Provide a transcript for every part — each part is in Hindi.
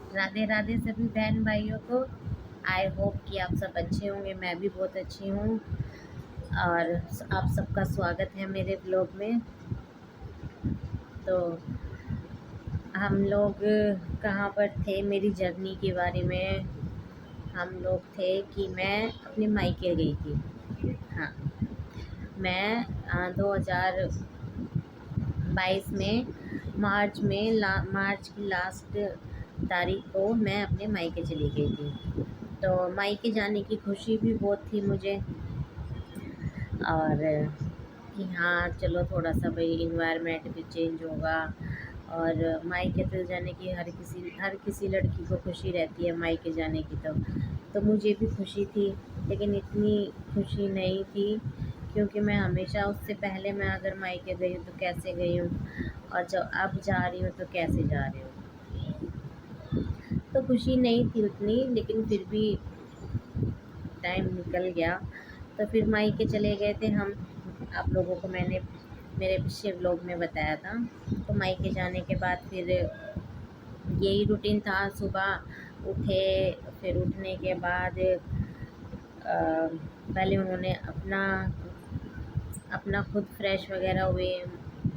राधे राधे सभी बहन भाइयों को। आई होप कि आप सब अच्छे होंगे। मैं भी बहुत अच्छी हूँ और आप सबका स्वागत है मेरे ब्लॉग में। तो हम लोग कहाँ पर थे, मेरी जर्नी के बारे में। हम लोग थे कि मैं अपने मायके गई थी। हाँ, मैं 2022 में मार्च की लास्ट तारीख को मैं अपने मायके चली गई थी। तो मायके जाने की खुशी भी बहुत थी मुझे। और कि हाँ चलो थोड़ा सा भाई इन्वायरमेंट भी चेंज होगा। और मायके तो जाने की हर किसी लड़की को खुशी रहती है मायके जाने की। तो मुझे भी खुशी थी, लेकिन इतनी खुशी नहीं थी, क्योंकि मैं हमेशा उससे पहले मैं अगर मायके गई हूँ तो कैसे गई हूँ, और जब अब जा रही हूँ तो कैसे जा रही हूँ। तो खुशी नहीं थी उतनी, लेकिन फिर भी टाइम निकल गया। तो फिर मायके चले गए थे हम। आप लोगों को मैंने मेरे पिछले व्लॉग में बताया था। तो मायके जाने के बाद फिर यही रूटीन था, सुबह उठे। फिर उठने के बाद पहले उन्होंने अपना अपना खुद फ्रेश वगैरह हुए,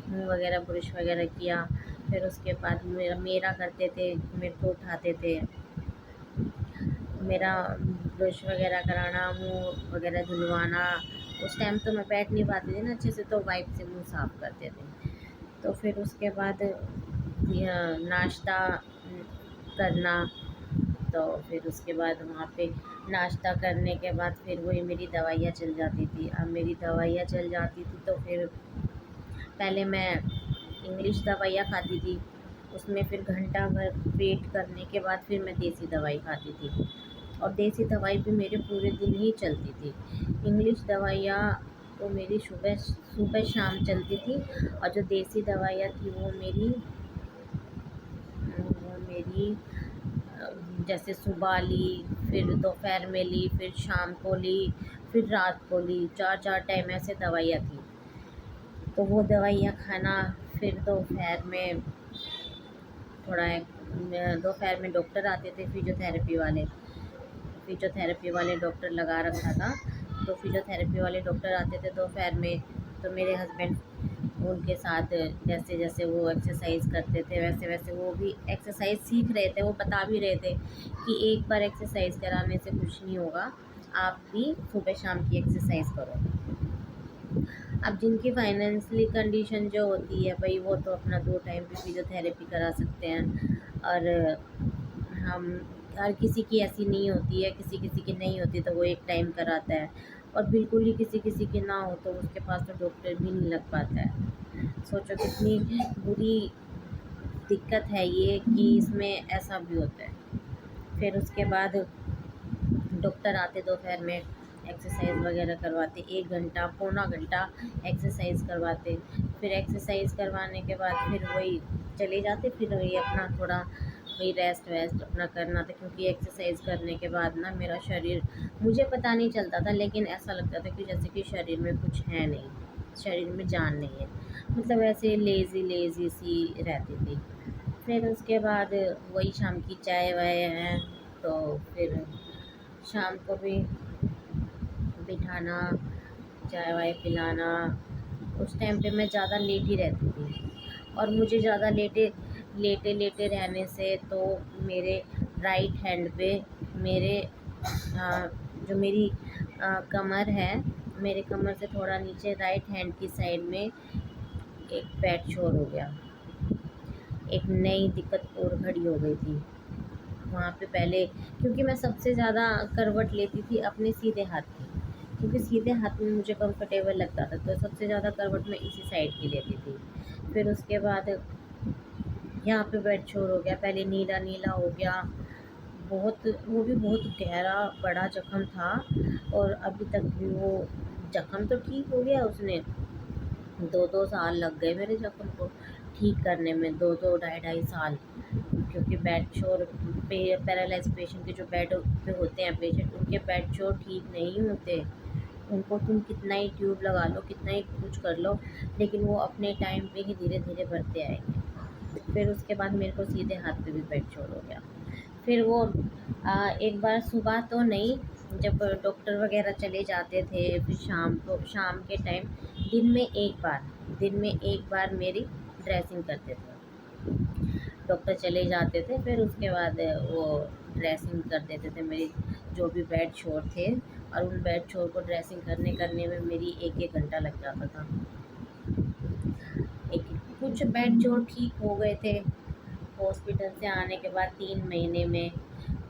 मुँह वगैरह ब्रश वगैरह किया। फिर उसके बाद मेरा करते थे, मेरे को उठाते थे। मेरा ब्रश वगैरह कराना, मुँह वगैरह धुलवाना। उस टाइम तो मैं बैठ नहीं पाती थी ना अच्छे से, तो वाइप से मुँह साफ़ करते थे। तो फिर उसके बाद नाश्ता करना। तो फिर उसके बाद वहाँ पे नाश्ता करने के बाद फिर वही मेरी दवाइयाँ चल जाती थी। अब मेरी दवाइयाँ चल जाती थी तो फिर पहले मैं इंग्लिश दवाइयाँ खाती थी, उसमें फिर घंटा भर वेट करने के बाद फिर मैं देसी दवाई खाती थी। और देसी दवाई भी मेरे पूरे दिन ही चलती थी। इंग्लिश दवाइयाँ तो मेरी सुबह सुबह शाम चलती थी, और जो देसी दवाइयाँ थी वो मेरी जैसे सुबह ली, फिर दोपहर में ली, फिर शाम को ली, फिर रात को ली। 4-4 टाइम ऐसे दवाइयाँ थी। तो वो दवाइयाँ खाना। फिर दोपहर में डॉक्टर आते थे, फिजियोथेरेपी वाले डॉक्टर लगा रखा था। तो फिजियोथेरेपी वाले डॉक्टर आते थे दोपहर में। तो मेरे हस्बैंड उनके साथ जैसे जैसे वो एक्सरसाइज करते थे, वैसे वैसे वो भी एक्सरसाइज सीख रहे थे। वो बता भी रहे थे कि एक बार एक्सरसाइज कराने से कुछ नहीं होगा, आप भी सुबह शाम की एक्सरसाइज करो। अब जिनकी फाइनेंशियली कंडीशन जो होती है भाई, वो तो अपना 2 टाइम की फिजियोथेरेपी करा सकते हैं। और हम हर किसी की ऐसी नहीं होती है, किसी किसी की नहीं होती तो वो एक टाइम कराता है। और बिल्कुल ही किसी किसी की ना हो तो उसके पास तो डॉक्टर भी नहीं लग पाता है। सोचो कितनी बुरी दिक्कत है ये, कि इसमें ऐसा भी होता है। फिर उसके बाद डॉक्टर आते दोपहर में, एक्सरसाइज वगैरह करवाते, 1 घंटा पौना घंटा एक्सरसाइज करवाते। फिर एक्सरसाइज करवाने के बाद फिर वही चले जाते, फिर वही अपना थोड़ा वही रेस्ट वेस्ट अपना करना था। क्योंकि एक्सरसाइज करने के बाद ना मेरा शरीर, मुझे पता नहीं चलता था, लेकिन ऐसा लगता था कि जैसे कि शरीर में कुछ है नहीं, शरीर में जान नहीं है। मतलब ऐसे लेज़ी लेज़ी सी रहती थी। फिर उसके बाद वही शाम की चाय वाय है। तो फिर शाम को भी बिठाना, चाय वाय पिलाना। उस टाइम पे मैं ज़्यादा लेट ही रहती थी, और मुझे ज़्यादा लेटे लेटे लेटे रहने से तो मेरे राइट हैंड पे मेरे जो मेरी कमर है, मेरे कमर से थोड़ा नीचे राइट हैंड की साइड में एक पैर छोड़ हो गया। एक नई दिक्कत और खड़ी हो गई थी वहाँ पे पहले, क्योंकि मैं सबसे ज़्यादा करवट लेती थी अपने सीधे हाथ की, क्योंकि सीधे हाथ में मुझे कंफर्टेबल लगता था। तो सबसे ज़्यादा करवट मैं इसी साइड की लेती थी। फिर उसके बाद यहाँ पे बेड शोर हो गया, पहले नीला नीला हो गया। वो भी बहुत गहरा बड़ा जख्म था, और अभी तक भी वो जख्म तो ठीक हो गया, उसने 2-2 साल लग गए मेरे जख्म को ठीक करने में, 2-2 ढाई-ढाई साल। क्योंकि बेड शोर पे पैरालाइज पेशेंट के जो बेड पे होते हैं पेशेंट, उनके बेड शोर ठीक नहीं होते। उनको तुम कितना ही ट्यूब लगा लो, कितना ही कुछ कर लो, लेकिन वो अपने टाइम पे ही धीरे धीरे बढ़ते आएंगे। फिर उसके बाद मेरे को सीधे हाथ पे भी बेड छोड़ हो गया। फिर वो एक बार सुबह तो नहीं, जब डॉक्टर वगैरह चले जाते थे, फिर शाम के टाइम दिन में एक बार मेरी ड्रेसिंग करते थे। डॉक्टर चले जाते थे, फिर उसके बाद वो ड्रेसिंग कर देते थे मेरी, जो भी बेड शोर थे। और उन बेड शोर को ड्रेसिंग करने करने में मेरी एक एक घंटा लग जाता था। एक कुछ बेड जोड़ ठीक हो गए थे हॉस्पिटल से आने के बाद 3 महीने में।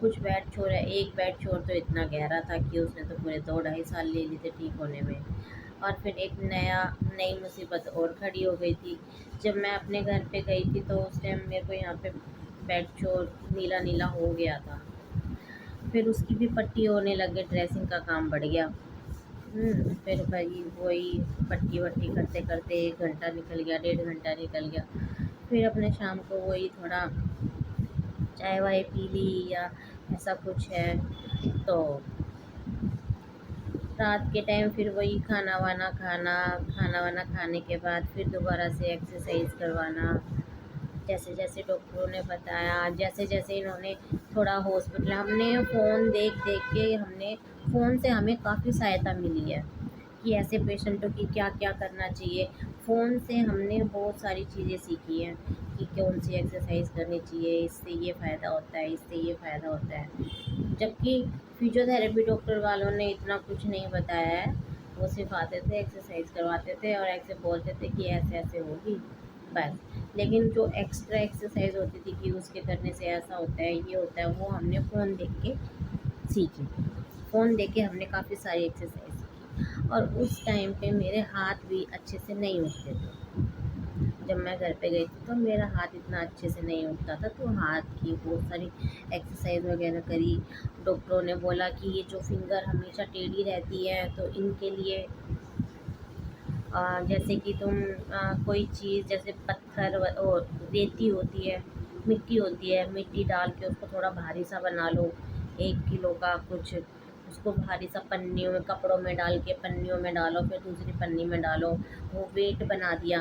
कुछ बेड छोड़ है, एक बेड छोड़ तो इतना गहरा था कि उसने तो पूरे 2 ढाई साल ले लिए थे ठीक होने में। और फिर एक नई मुसीबत और खड़ी हो गई थी। जब मैं अपने घर पे गई थी तो उस टाइम मेरे को यहाँ पे बेड चोर नीला नीला हो गया था। फिर उसकी भी पट्टी होने लगे, ड्रेसिंग का काम बढ़ गया। फिर भाई वही पट्टी वट्टी करते करते 1 घंटा निकल गया, 1.5 घंटा निकल गया। फिर अपने शाम को वही थोड़ा चाय वाय पी ली या ऐसा कुछ है। तो रात के टाइम फिर वही खाना वाना खाने के बाद फिर दोबारा से एक्सरसाइज करवाना, जैसे जैसे डॉक्टरों ने बताया, जैसे जैसे इन्होंने थोड़ा हॉस्पिटल, हमने फ़ोन देख देख के हमने फ़ोन से हमें काफ़ी सहायता मिली है कि ऐसे पेशेंटों की क्या क्या करना चाहिए। फ़ोन से हमने बहुत सारी चीज़ें सीखी हैं कि कौन सी एक्सरसाइज करनी चाहिए, इससे ये फ़ायदा होता है, इससे ये फ़ायदा होता है। जबकि फिजियोथेरेपी डॉक्टर वालों ने इतना कुछ नहीं बताया है। वो सिर्फ आते थे, एक्सरसाइज करवाते थे और ऐसे बोलते थे कि ऐसे ऐसे होगी, बस। लेकिन जो एक्स्ट्रा एक्सरसाइज होती थी कि उसके करने से ऐसा होता है, ये होता है, वो हमने फ़ोन देख के सीखी। फ़ोन देख के हमने काफ़ी सारी एक्सरसाइज सीखी। और उस टाइम पे मेरे हाथ भी अच्छे से नहीं उठते थे। जब मैं घर पे गई थी तो मेरा हाथ इतना अच्छे से नहीं उठता था, तो हाथ की बहुत सारी एक्सरसाइज वगैरह करी। डॉक्टरों ने बोला कि ये जो फिंगर हमेशा टेढ़ी रहती है तो इनके लिए जैसे कि तुम कोई चीज़ जैसे पत्थर और रेती होती है, मिट्टी होती है, मिट्टी डाल के उसको थोड़ा भारी सा बना लो, 1 किलो का कुछ, उसको भारी सा पन्नियों में, कपड़ों में डाल के पन्नियों में डालो, फिर दूसरी पन्नी में डालो। वो वेट बना दिया।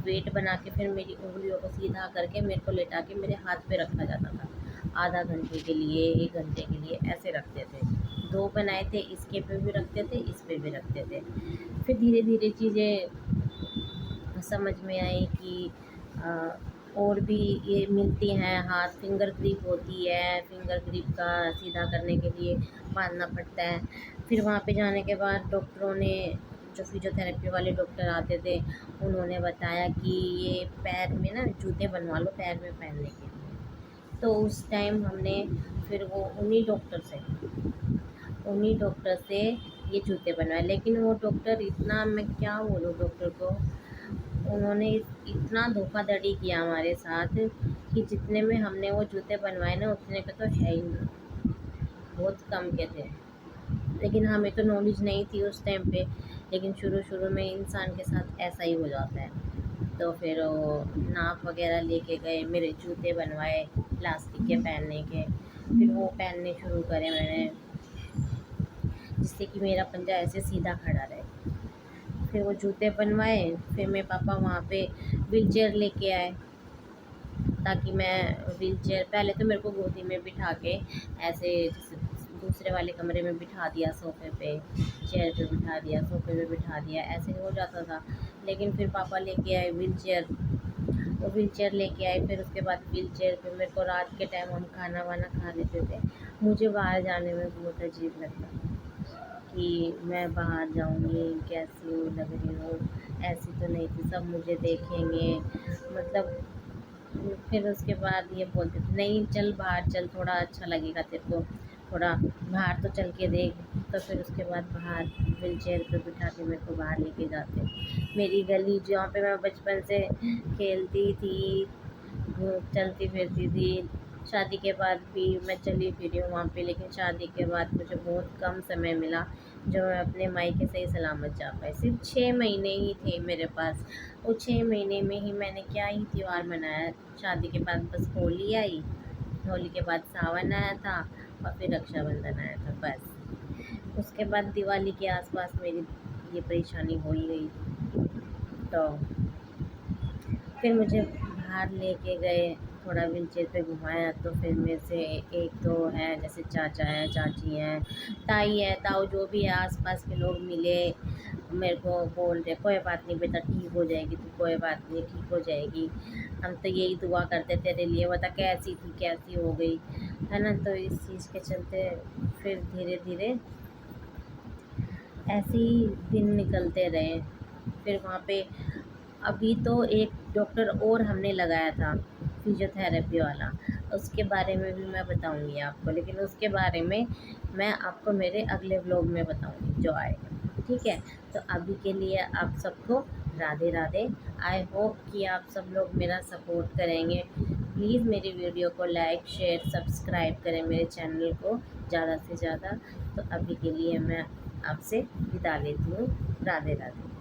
वेट बना के फिर मेरी उंगलियों को सीधा करके मेरे को लेटा के मेरे हाथ पे रखा जाता था। आधा घंटे के लिए, 1 घंटे के लिए ऐसे रखते थे। 2 बनाए थे, इसके पे भी रखते थे, इस पे भी रखते थे। फिर धीरे धीरे चीज़ें समझ में आई कि और भी ये मिलती हैं। हाथ फिंगर ग्रिप होती है, फिंगर ग्रिप का सीधा करने के लिए बांधना पड़ता है। फिर वहाँ पे जाने के बाद डॉक्टरों ने, जो फिजियोथेरेपी वाले डॉक्टर आते थे, उन्होंने बताया कि ये पैर में ना जूते बनवा लो पैर में पहनने के लिए। तो उस टाइम हमने फिर वो उन्हीं डॉक्टर से ये जूते बनवाए। लेकिन वो डॉक्टर इतना, मैं क्या बोलूँ डॉक्टर को, उन्होंने इतना धोखाधड़ी किया हमारे साथ कि जितने में हमने वो जूते बनवाए ना उतने का तो है ही नहीं, बहुत कम के थे। लेकिन हमें तो नॉलेज नहीं थी उस टाइम पे, लेकिन शुरू शुरू में इंसान के साथ ऐसा ही हो जाता है। तो फिर वो नाप वगैरह लेके गए, मेरे जूते बनवाए प्लास्टिक के पहनने के। फिर वो पहनने शुरू करे मैंने, जिससे कि मेरा पंजा ऐसे सीधा खड़ा रहे। फिर वो जूते बनवाए, फिर मेरे पापा वहाँ पे व्हीलचेयर लेके आए, ताकि मैं व्हीलचेयर, पहले तो मेरे को गोदी में बिठा के ऐसे जैसे दूसरे वाले कमरे में बिठा दिया, सोफ़े पे, चेयर पे बिठा दिया, सोफ़े पे बिठा दिया, ऐसे हो जाता था। लेकिन फिर पापा लेके आए व्हीलचेयर, वो व्हीलचेयर लेके आए। फिर उसके बाद व्हीलचेयर पे मेरे को रात के टाइम हम खाना वाना खा लेते थे। मुझे बाहर जाने में बहुत अजीब लगता कि मैं बाहर जाऊँगी, कैसी लग रही हूँ, ऐसी तो नहीं थी, सब मुझे देखेंगे, मतलब। फिर उसके बाद ये बोलते थे नहीं चल बाहर चल, थोड़ा अच्छा लगेगा तेरे को, थोड़ा बाहर तो चल के देख। तो फिर उसके बाद बाहर व्हीलचेयर पे बिठा के मेरे को बाहर लेके जाते। मेरी गली जहाँ पे मैं बचपन से खेलती थी, चलती फिरती थी, शादी के बाद भी मैं चली फिरी हूँ वहाँ पे। लेकिन शादी के बाद मुझे बहुत कम समय मिला जो मैं अपने मायके सही सलामत जा पाई। सिर्फ 6 महीने ही थे मेरे पास। वो 6 महीने में ही मैंने क्या ही त्यौहार मनाया। शादी के बाद बस होली आई, होली के बाद सावन आया था और फिर रक्षाबंधन आया था, बस। उसके बाद दिवाली के आसपास मेरी ये परेशानी हो ही गई। तो फिर मुझे बाहर लेके गए, थोड़ा व्हीलचेयर पे घुमाया, तो फिर मेरे से एक तो है जैसे चाचा हैं, चाची हैं, ताई है, ताऊ, जो भी है आस-पास के लोग मिले, मेरे को बोल रहे कोई बात नहीं बेटा, ठीक हो जाएगी तू, कोई बात नहीं, ठीक हो जाएगी। हम तो यही दुआ करते तेरे लिए, बता कैसी थी, कैसी हो गई, है ना? तो इस चीज़ के चलते फिर धीरे-धीरे ऐसे ही दिन निकलते रहे। फिर वहाँ पे अभी तो एक डॉक्टर और हमने लगाया था, फिजियोथेरेपी वाला, उसके बारे में भी मैं बताऊँगी आपको, लेकिन उसके बारे में मैं आपको मेरे अगले व्लॉग में बताऊँगी जो आएगा, ठीक है? तो अभी के लिए आप सबको राधे राधे। आई होप कि आप सब लोग मेरा सपोर्ट करेंगे। प्लीज़ मेरी वीडियो को लाइक, शेयर, सब्सक्राइब करें मेरे चैनल को ज़्यादा से ज़्यादा। तो अभी के लिए मैं आपसे विदा लेती हूँ। राधे राधे।